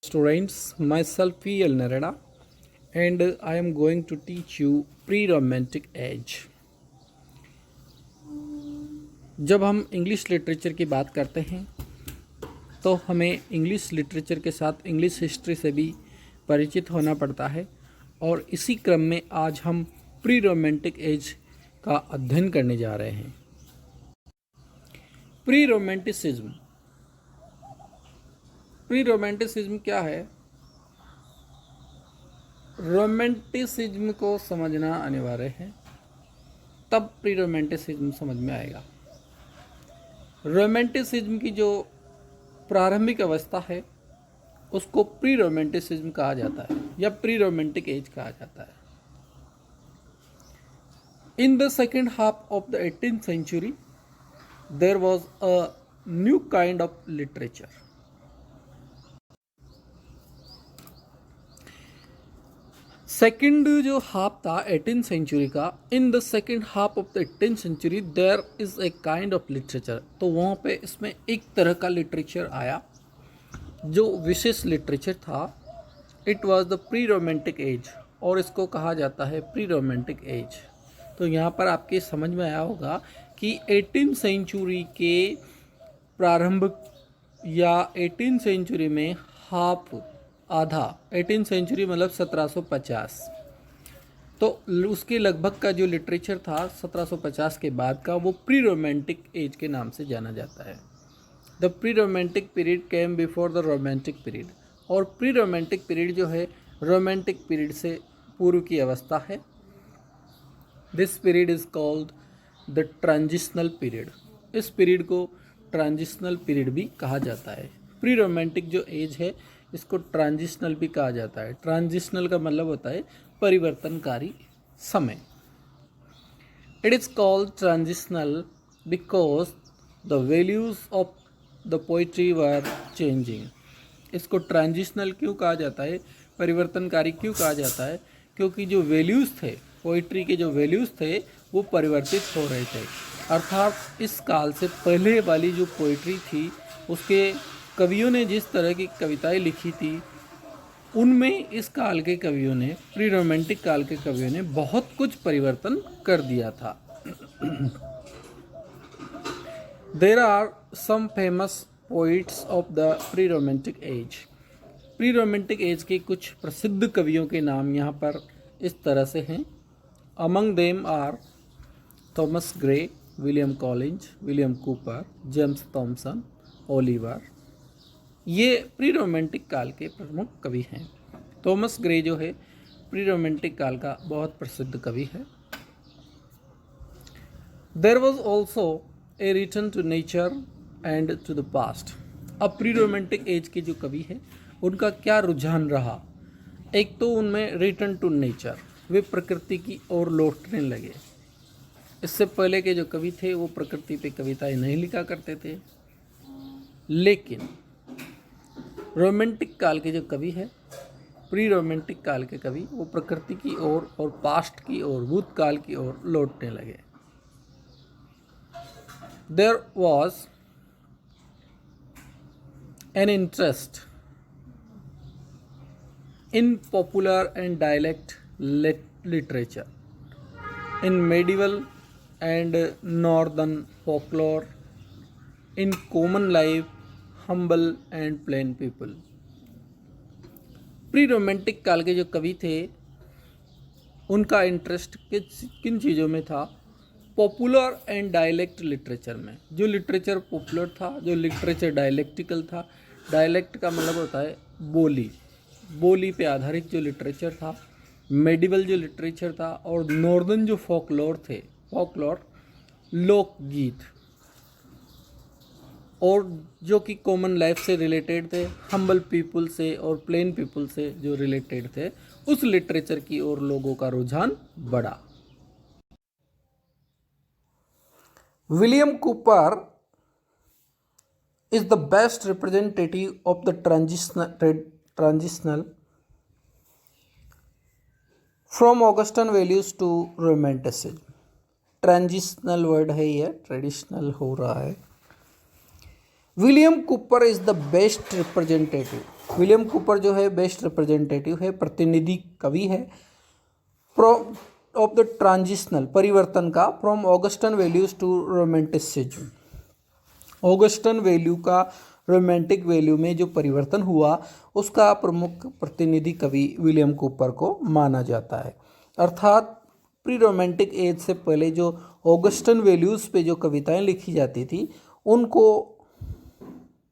Students, myself P.L. Narada, and I am going to teach you pre-romantic age. जब हम English literature की बात करते हैं तो हमें इंग्लिश लिटरेचर के साथ इंग्लिश हिस्ट्री से भी परिचित होना पड़ता है और इसी क्रम में आज हम प्री रोमांटिक एज का अध्ययन करने जा रहे हैं। प्री रोमांटिसिज्म क्या है? रोमांटिसिज्म को समझना अनिवार्य है, तब प्री रोमांटिसिज्म समझ में आएगा। रोमांटिसिज्म की जो प्रारंभिक अवस्था है उसको प्री रोमांटिसिज्म कहा जाता है या प्री रोमांटिक एज कहा जाता है। In the second half of the 18th century there was a new kind of literature. Second जो हाफ था 18th सेंचुरी का, in the second half of the 18th century there is a kind of literature. तो वहाँ पे इसमें एक तरह का लिटरेचर आया जो विशेष लिटरेचर था। It was the pre romantic as और इसको कहा जाता है प्री रोमांटिक एज। तो यहाँ पर आपके समझ में आया होगा कि 18th सेंचुरी के प्रारंभ या 18th सेंचुरी में हाफ आधा 18th सेंचुरी मतलब 1750, तो उसके लगभग का जो लिटरेचर था 1750 के बाद का वो प्री रोमांटिक एज के नाम से जाना जाता है। The pre romantic period came before the romantic period. और प्री रोमांटिक पीरियड जो है रोमांटिक पीरियड से पूर्व की अवस्था है। This period is called the transitional period. इस पीरियड को ट्रांजिशनल पीरियड भी कहा जाता है। प्री रोमांटिक जो एज है इसको ट्रांजिशनल भी कहा जाता है। ट्रांजिशनल का मतलब होता है परिवर्तनकारी समय। It is called transitional because the values of the poetry were changing. इसको ट्रांजिशनल क्यों कहा जाता है, परिवर्तनकारी क्यों कहा जाता है? क्योंकि जो वैल्यूज़ थे, पोइट्री के जो वैल्यूज़ थे वो परिवर्तित हो रहे थे। अर्थात इस काल से पहले वाली जो पोइट्री थी उसके कवियों ने जिस तरह की कविताएं लिखी थी उनमें इस काल के कवियों ने, प्री रोमांटिक काल के कवियों ने बहुत कुछ परिवर्तन कर दिया था। There are some famous poets of the pre romantic age. Pre romantic age के कुछ प्रसिद्ध कवियों के नाम यहाँ पर इस तरह से हैं। Among them are Thomas Gray, William Collins, William Cowper, James Thomson, Oliver. ये प्री रोमांटिक काल के प्रमुख कवि हैं। थॉमस ग्रे जो है प्री रोमांटिक काल का बहुत प्रसिद्ध कवि है। There was also a return to nature and to the past. अब प्री रोमांटिक एज के जो कवि हैं उनका क्या रुझान रहा? एक तो उनमें रिटर्न टू नेचर, वे प्रकृति की ओर लौटने लगे। इससे पहले के जो कवि थे वो प्रकृति पे कविताएं नहीं लिखा करते थे, लेकिन रोमांटिक काल के जो कवि है, प्री रोमांटिक काल के कवि, वो प्रकृति की ओर और पास्ट की ओर, भूतकाल की ओर लौटने लगे। There was an interest in popular and dialect literature, in medieval and northern folklore, in common life, humble and plain people। Pre romantic काल के जो कवि थे उनका इंटरेस्ट किन चीज़ों में था? पॉपुलर एंड डायलेक्ट लिटरेचर में। जो लिटरेचर पॉपुलर था, जो लिटरेचर डायलेक्टिकल था। डायलेक्ट का मतलब होता है बोली, बोली पे आधारित जो लिटरेचर था। मेडिवल जो लिटरेचर था और नॉर्दर्न जो फोकलोर थे, फोकलोर लोकगीत, और जो कि कॉमन लाइफ से रिलेटेड थे, हम्बल पीपल से और प्लेन पीपल से जो रिलेटेड थे, उस लिटरेचर की ओर लोगों का रुझान बढ़ा। William Cowper is the best representative of the transitional from Augustan values to romanticism. Transitional word है ये, ट्रेडिशनल हो रहा है। William Cowper is the best representative William Cowper जो है बेस्ट रिप्रेजेंटेटिव है, प्रतिनिधि कवि है ऑफ द ट्रांजिशनल, परिवर्तन का, from Augustan values to romanticism. Augustan value का रोमांटिक वैल्यू में जो परिवर्तन हुआ उसका प्रमुख प्रतिनिधि कवि विलियम कूपर को माना जाता है। अर्थात प्री रोमांटिक एज से पहले जो ऑगस्टन वैल्यूज पे जो कविताएं लिखी जाती थी उनको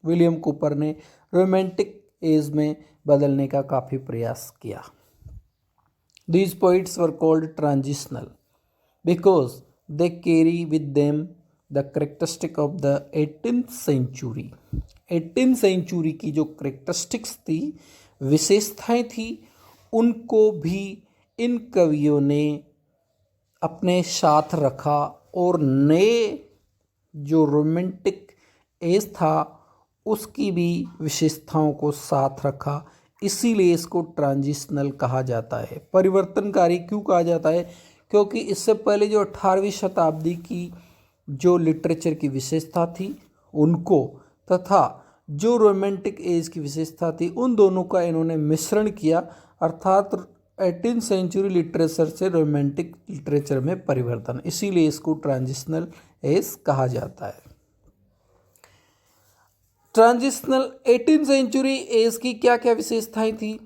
विलियम कूपर ने रोमांटिक एज में बदलने का काफ़ी प्रयास किया। These poets were called transitional because they carry with them the characteristic of the 18th century। 18th century की जो characteristics थी, विशेषताएं थी, उनको भी इन कवियों ने अपने साथ रखा और नए जो रोमांटिक एज था उसकी भी विशेषताओं को साथ रखा। इसीलिए इसको ट्रांजिशनल कहा जाता है। परिवर्तनकारी क्यों कहा जाता है? क्योंकि इससे पहले जो 18वीं शताब्दी की जो लिटरेचर की विशेषता थी उनको तथा जो रोमांटिक एज की विशेषता थी उन दोनों का इन्होंने मिश्रण किया, अर्थात 18th सेंचुरी लिटरेचर से रोमांटिक लिटरेचर में परिवर्तन, इसीलिए इसको ट्रांजिशनल एज कहा जाता है। ट्रांजिशनल 18th सेंचुरी एज की क्या क्या विशेषताएं थी?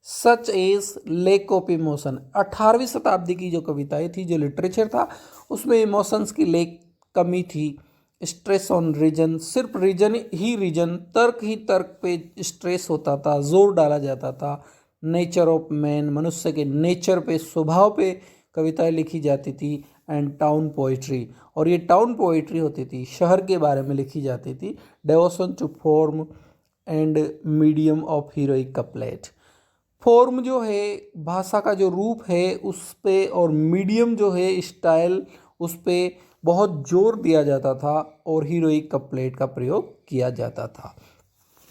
Such as lack of emotion. 18वीं शताब्दी की जो कविताएं थी, जो लिटरेचर था, उसमें इमोशंस की लैक कमी थी। स्ट्रेस ऑन रीजन, सिर्फ रीजन ही रीजन, तर्क ही तर्क पे स्ट्रेस होता था, जोर डाला जाता था। नेचर ऑफ मैन, मनुष्य के नेचर पे, स्वभाव पे कविताएं लिखी जाती थी। एंड टाउन पोइट्री, और ये टाउन पोइट्री होती थी, शहर के बारे में लिखी जाती थी। Devotion to form and medium of heroic couplet. Form जो है, भाषा का जो रूप है उस पे, और मीडियम जो है स्टाइल, उस पे बहुत जोर दिया जाता था और हीरोइक कपलेट का प्रयोग किया जाता था।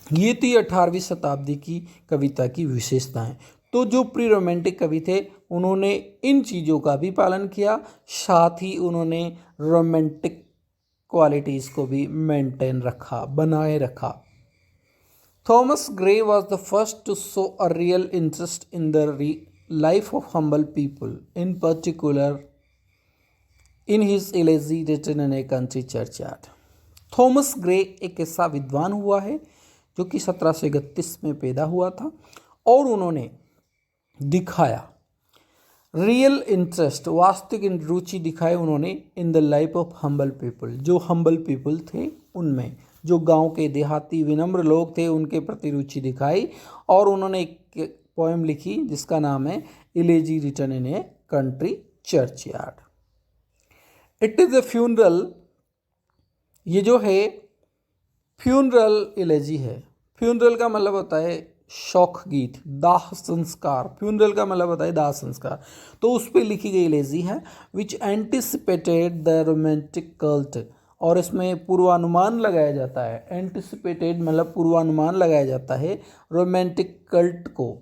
ये थी 18वीं शताब्दी की कविता की विशेषताएं। तो जो प्री रोमांटिक कवि थे उन्होंने इन चीज़ों का भी पालन किया, साथ ही उन्होंने रोमांटिक क्वालिटीज़ को भी मेंटेन रखा, बनाए रखा। Thomas Gray was the first to show a real interest in the life of humble people, in particular in his elegy written in a country churchyard. Thomas Gray एक ऐसा विद्वान हुआ है जो कि 1731 में पैदा हुआ था, और उन्होंने दिखाया रियल इंटरेस्ट, वास्तविक रुचि दिखाई उन्होंने इन the life of humble people, जो हम्बल पीपल थे उनमें, जो गांव के देहाती विनम्र लोग थे उनके प्रति रुचि दिखाई। और उन्होंने एक पोएम लिखी जिसका नाम है elegy written in a country churchyard. It is a funeral, ये जो है फ्यूनरल इलेजी है। फ्यूनरल का मतलब होता है शोक गीत, दाह संस्कार। फ्यूनरल का मतलब होता है दाह संस्कार। तो उस पर लिखी गई इलेजी है विच एंटिसिपेटेड द रोमांटिक कल्ट, और इसमें पूर्वानुमान लगाया जाता है। एंटिसिपेटेड मतलब पूर्वानुमान लगाया जाता है रोमांटिक कल्ट को,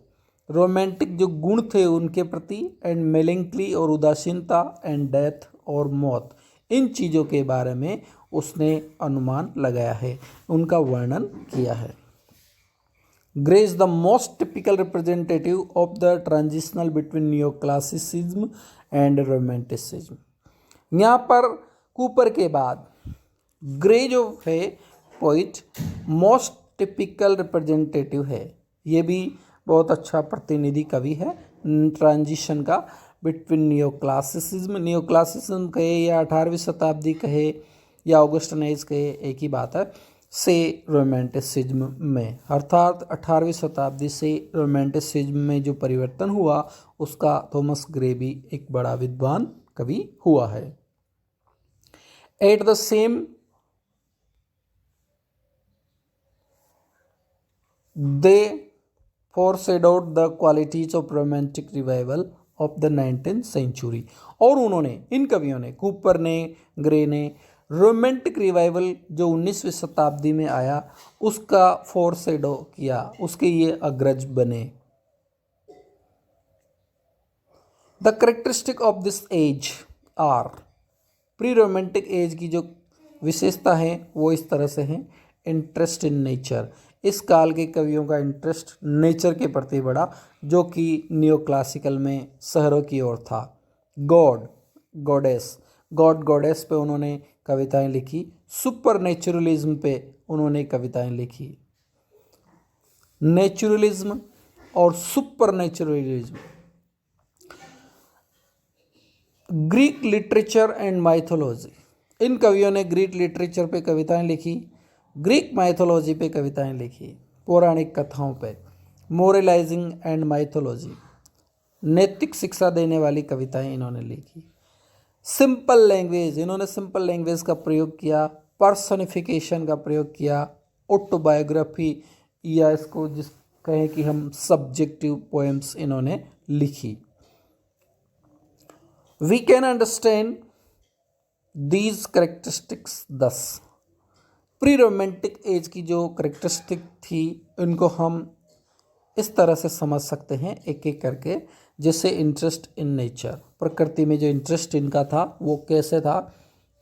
रोमांटिक जो गुण थे उनके प्रति, एंड मेलेंकली और उदासीनता, एंड डेथ और मौत, इन चीज़ों के बारे में उसने अनुमान लगाया है, उनका वर्णन किया है। Grey is the most typical representative of the transitional between new classicism and romanticism. यहाँ पर कूपर के बाद ग्रे जो है पोइट मोस्ट टिपिकल रिप्रेजेंटेटिव है। ये भी बहुत अच्छा प्रतिनिधि कवि है ट्रांजिशन का between new classicism. New classicism कहे या 18वीं शताब्दी कहे या ऑगस्टन एज कहे, एक ही बात है, से रोमांटिसिज्म में, अर्थात 18वीं शताब्दी से रोमांटिसिज्म में जो परिवर्तन हुआ उसका थॉमस ग्रे भी एक बड़ा विद्वान कवि हुआ है। At the same they foreshadowed the qualities of romantic revival of the 19th century। और उन्होंने, इन कवियों ने, कूपर ने, ग्रे ने, रोमांटिक रिवाइवल जो 19वीं शताब्दी में आया उसका फोरशेडो किया, उसके ये अग्रज बने। The characteristic of this age are, pre romantic age की जो विशेषता है वो इस तरह से है। इंटरेस्ट इन नेचर, इस काल के कवियों का इंटरेस्ट नेचर के प्रति बढ़ा, जो कि न्यो क्लासिकल में शहरों की ओर था। गॉड गॉडेस, गॉड गॉडेस पे उन्होंने कविताएं लिखी। सुपर नेचुरलिज्म पे उन्होंने कविताएं लिखी। नेचुरलिज्म और super naturalism. Greek literature and mythology, इन कवियों ने ग्रीक लिटरेचर पे कविताएं लिखी, ग्रीक माइथोलॉजी पे कविताएं लिखी, पौराणिक कथाओं पे। मोरलाइजिंग एंड माइथोलॉजी, नैतिक शिक्षा देने वाली कविताएं इन्होंने लिखी। सिंपल लैंग्वेज, इन्होंने सिंपल लैंग्वेज का प्रयोग किया, पर्सनिफिकेशन का प्रयोग किया, ऑटोबायोग्राफी या इसको जिस कहें कि हम सब्जेक्टिव पोएम्स इन्होंने लिखी। We can understand these characteristics thus, pre romantic age की जो करेक्टरिस्टिक थी उनको हम इस तरह से समझ सकते हैं एक एक करके। जैसे इंटरेस्ट इन नेचर, प्रकृति में जो इंटरेस्ट इनका था वो कैसे था।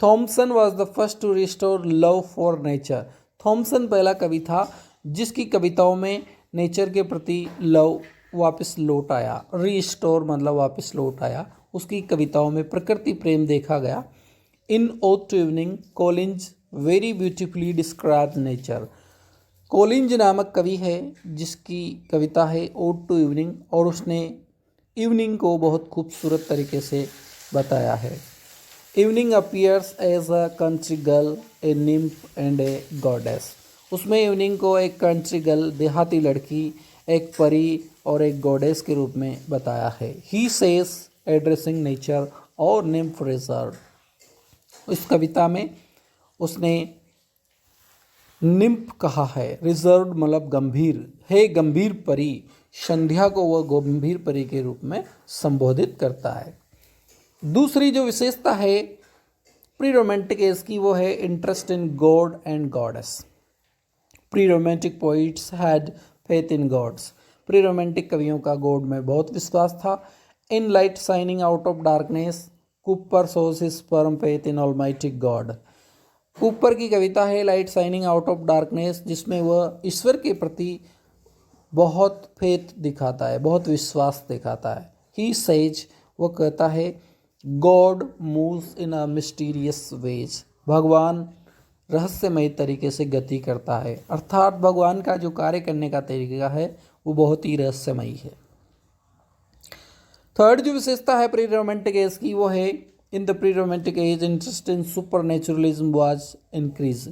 Thomson was the first to restore love for nature, Thomson पहला कवि था जिसकी कविताओं में नेचर के प्रति लव वापस लौट आया। रिस्टोर मतलब वापस लौट आया, उसकी कविताओं में प्रकृति प्रेम देखा गया। In ode to evening Collins very beautifully describes nature, Collins नामक कवि है जिसकी कविता है ओड टू इवनिंग, और उसने इवनिंग को बहुत खूबसूरत तरीके से बताया है। Evening appears as a country girl, a nymph and a goddess, उसमें इवनिंग को एक कंट्री गर्ल, देहाती लड़की, एक परी और एक गॉडेस के रूप में बताया है। ही सेज एड्रेसिंग नेचर और निम्फ रिजर्व, इस कविता में उसने निम्फ कहा है, रिजर्व मतलब गंभीर है, गंभीर परी, संध्या को वह गंभीर परी के रूप में संबोधित करता है। दूसरी जो विशेषता है प्री रोमांटिक एज की वो है interest in God and goddess. Pre romantic poets had faith in gods, pre romantic कवियों का गॉड में बहुत विश्वास था। In light shining out of darkness Cowper shows his firm faith in almighty God, Cowper की कविता है light shining out of darkness, जिसमें वह ईश्वर के प्रति बहुत फेथ दिखाता है, बहुत विश्वास दिखाता है। ही सेज, वो कहता है God moves in a mysterious ways, भगवान रहस्यमय तरीके से गति करता है, अर्थात भगवान का जो कार्य करने का तरीका है वो बहुत ही रहस्यमयी है। थर्ड जो विशेषता है प्री रोमांटिक एज की वो है in the pre romantic as interest in super naturalism was increase,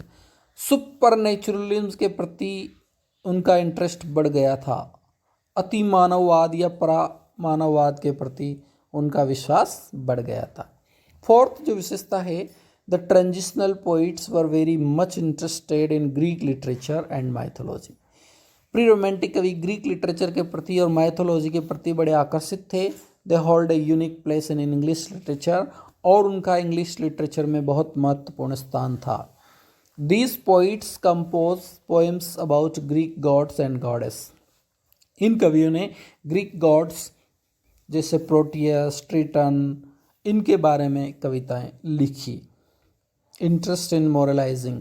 super naturalism के प्रति उनका इंटरेस्ट बढ़ गया था। अति मानववाद या परा मानववाद के प्रति उनका विश्वास बढ़ गया था। फोर्थ जो विशेषता है the transitional poets were very much interested in Greek literature and mythology, pre romantic कवि ग्रीक लिटरेचर के प्रति और माइथोलॉजी के प्रति बड़े आकर्षित थे। They hold a unique place in English literature, और उनका इंग्लिश लिटरेचर में बहुत महत्वपूर्ण स्थान था। These poets compose poems about Greek gods and goddess, इन कवियों ने ग्रीक गॉड्स जैसे प्रोटियस, ट्रिटन, इनके बारे में कविताएं लिखी। Interest in moralizing,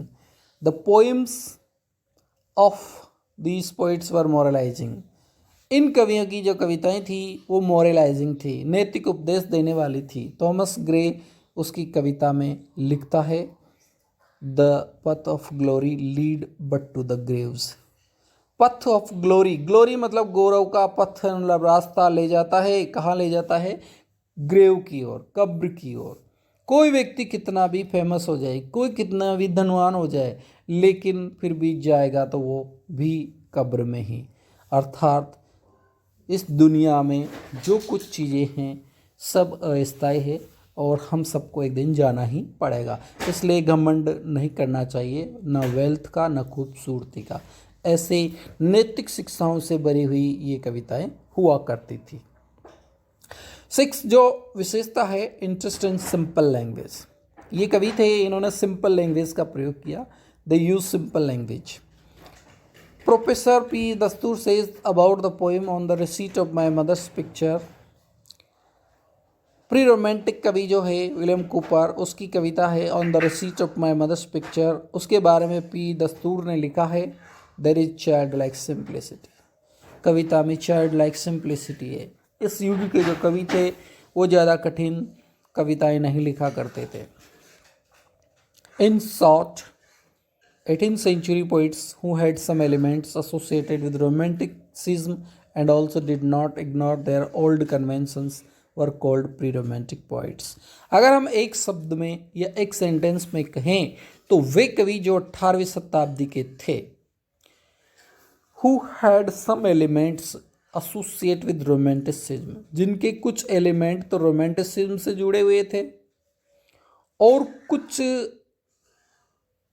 the poems of these poets were moralizing, इन कवियों की जो कविताएं थी वो मोरलाइजिंग थी, नैतिक उपदेश देने वाली थी। थॉमस ग्रे उसकी कविता में लिखता है the path of glory lead but to the graves, path of glory, glory मतलब गौरव का पथ मतलब रास्ता ले जाता है, कहाँ ले जाता है, ग्रेव की ओर, कब्र की ओर। कोई व्यक्ति कितना भी फेमस हो जाए, कोई कितना भी धनवान हो जाए, लेकिन फिर भी जाएगा तो वो भी कब्र में ही। अर्थात इस दुनिया में जो कुछ चीज़ें हैं सब अस्थायी है और हम सबको एक दिन जाना ही पड़ेगा, इसलिए घमंड नहीं करना चाहिए, न वेल्थ का न खूबसूरती का। ऐसे नैतिक शिक्षाओं से भरी हुई ये कविताएं हुआ करती थी। 6 जो विशेषता है इंटरेस्ट इन सिंपल लैंग्वेज, ये कवि थे, इन्होंने सिंपल लैंग्वेज का प्रयोग किया। They use simple language. Professor P Dastur says about the poem on the receipt of my mother's picture, pre romantic कवि जो है विलियम कूपर, उसकी कविता है on the receipt of my mother's picture, उसके बारे में पी दस्तूर ने लिखा है there is child like simplicity, कविता में चाइल्ड लाइक सिंप्लिसिटी है। इस युग के जो कवि थे वो ज़्यादा कठिन कविताएं नहीं लिखा करते थे। In short 18th century poets who had some elements associated with romanticism and also did not ignore their old conventions were called pre-romantic poets। अगर हम एक शब्द में या एक सेंटेंस में कहें तो वे कवि जो 18वीं शताब्दी के थे who had some elements associate with romanticism, जिनके कुछ एलिमेंट तो रोमांटिसिज्म से जुड़े हुए थे और कुछ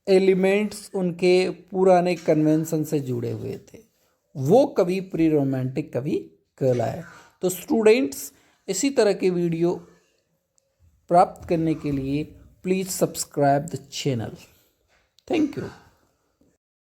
एलिमेंट्स उनके पुराने कन्वेंशन से जुड़े हुए थे, वो कभी प्री रोमांटिक कवि कहलाए। तो स्टूडेंट्स, इसी तरह के वीडियो प्राप्त करने के लिए please subscribe the channel. Thank you.